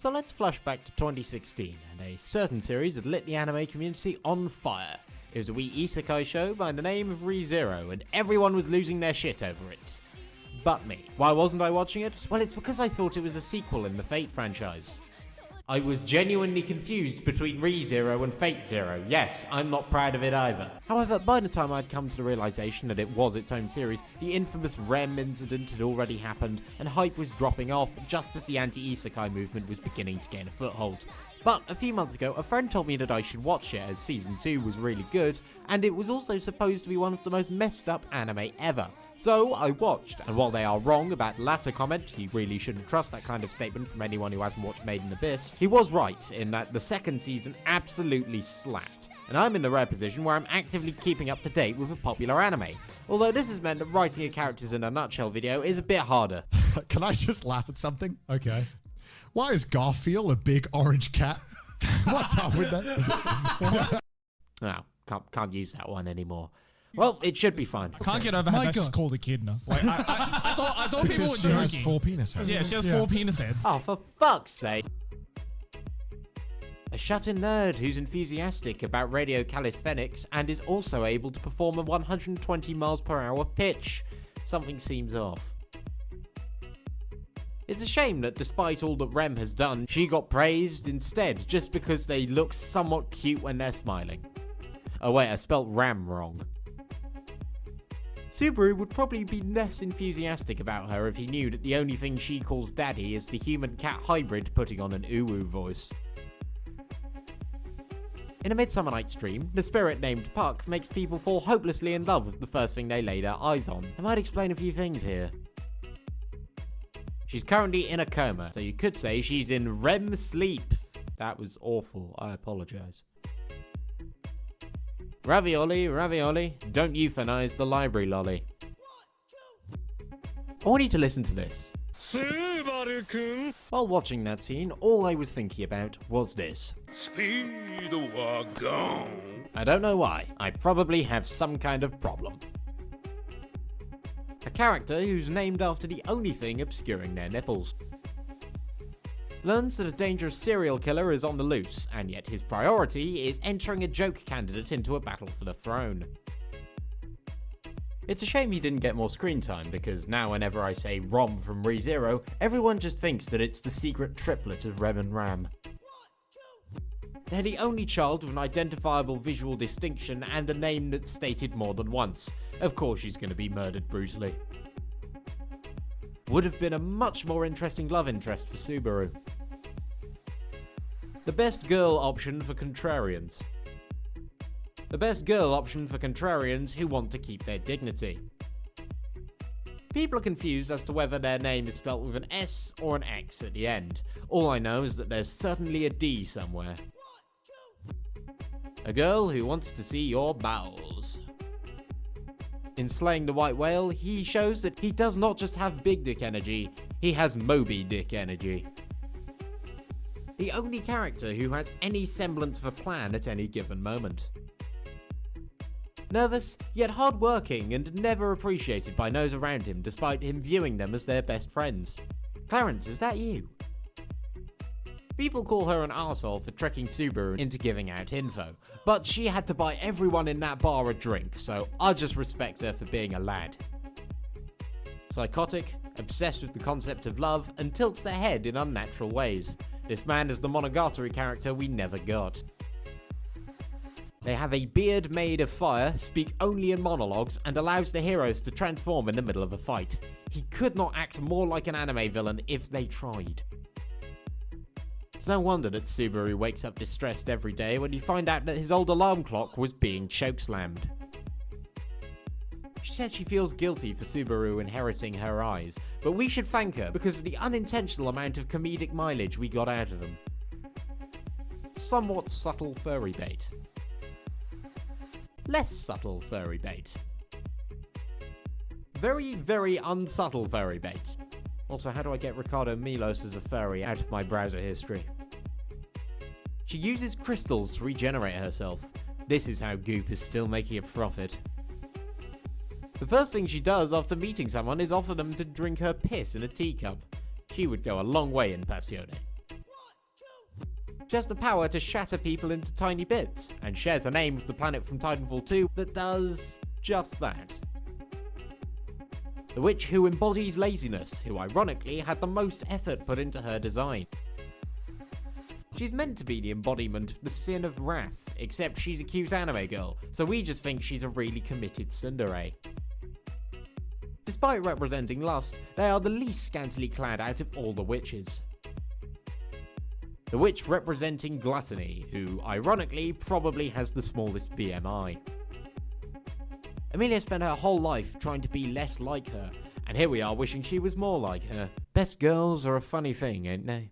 So let's flash back to 2016, and a certain series had lit the anime community on fire. It was a wee isekai show by the name of ReZero, and everyone was losing their shit over it. But me. Why wasn't I watching it? Well, it's because I thought it was a sequel in the Fate franchise. I was genuinely confused between ReZero and Fate Zero. Yes, I'm not proud of it either. However, by the time I'd come to the realization that it was its own series, the infamous REM incident had already happened, and hype was dropping off just as the anti-isekai movement was beginning to gain a foothold. But a few months ago, a friend told me that I should watch it as Season 2 was really good, and it was also supposed to be one of the most messed up anime ever. So I watched, and while they are wrong about the latter comment, you really shouldn't trust that kind of statement from anyone who hasn't watched Made in Abyss, he was right in that the second season absolutely slapped. And I'm in the rare position where I'm actively keeping up to date with a popular anime. Although this has meant that writing a characters in a nutshell video is a bit harder. Can I just laugh at something? Okay. Why is Garfield a big orange cat? What's up with that? Oh, can't use that one anymore. Well, it should be fine. I can't get over how that's just called Echidna. Like, I thought people were She joking. has 4 penis heads. Yeah, she has 4 penis heads. Oh, for fuck's sake. A shut-in nerd who's enthusiastic about radio calisthenics and is also able to perform a 120 miles per hour pitch. Something seems off. It's a shame that despite all that Rem has done, she got praised instead just because they look somewhat cute when they're smiling. Oh wait, I spelt Ram wrong. Subaru would probably be less enthusiastic about her if he knew that the only thing she calls daddy is the human-cat hybrid putting on an uwu voice. In a Midsummer Night's Dream, the spirit named Puck makes people fall hopelessly in love with the first thing they lay their eyes on. I might explain a few things here. She's currently in a coma, so you could say she's in REM sleep. That was awful, I apologise. Ravioli, ravioli, don't euphanize the library lolly. I want you to listen to this. Subaru-kun. While watching that scene, all I was thinking about was this. Speed wa gone. I don't know why, I probably have some kind of problem. A character who's named after the only thing obscuring their nipples. Learns that a dangerous serial killer is on the loose, and yet his priority is entering a joke candidate into a battle for the throne. It's a shame he didn't get more screen time, because now whenever I say Rom from ReZero, everyone just thinks that it's the secret triplet of Rem and Ram. They're the only child with an identifiable visual distinction and a name that's stated more than once. Of course she's going to be murdered brutally. Would have been a much more interesting love interest for Subaru. The best girl option for contrarians. The best girl option for contrarians who want to keep their dignity. People are confused as to whether their name is spelt with an S or an X at the end. All I know is that there's certainly a D somewhere. A girl who wants to see your bowels. In Slaying the White Whale, he shows that he does not just have big dick energy, he has Moby Dick energy. The only character who has any semblance of a plan at any given moment. Nervous, yet hard-working and never appreciated by those around him despite him viewing them as their best friends. Clarence, is that you? People call her an arsehole for tricking Subaru into giving out info, but she had to buy everyone in that bar a drink, so I just respect her for being a lad. Psychotic, obsessed with the concept of love, and tilts their head in unnatural ways. This man is the Monogatari character we never got. They have a beard made of fire, speak only in monologues, and allows the heroes to transform in the middle of a fight. He could not act more like an anime villain if they tried. It's no wonder that Subaru wakes up distressed every day when you find out that his old alarm clock was being chokeslammed. She says she feels guilty for Subaru inheriting her eyes, but we should thank her because of the unintentional amount of comedic mileage we got out of them. Somewhat subtle furry bait. Less subtle furry bait. Very, very unsubtle furry bait. Also, how do I get Ricardo Milos as a furry out of my browser history? She uses crystals to regenerate herself. This is how Goop is still making a profit. The first thing she does after meeting someone is offer them to drink her piss in a teacup. She would go a long way in Passione. She has the power to shatter people into tiny bits, and shares the name of the planet from Titanfall 2 that does just that. The witch who embodies laziness, who ironically had the most effort put into her design. She's meant to be the embodiment of the sin of wrath, except she's a cute anime girl, so we just think she's a really committed tsundere. Despite representing lust, they are the least scantily clad out of all the witches. The witch representing gluttony, who ironically probably has the smallest BMI. Amelia spent her whole life trying to be less like her, and here we are wishing she was more like her. Best girls are a funny thing, ain't they?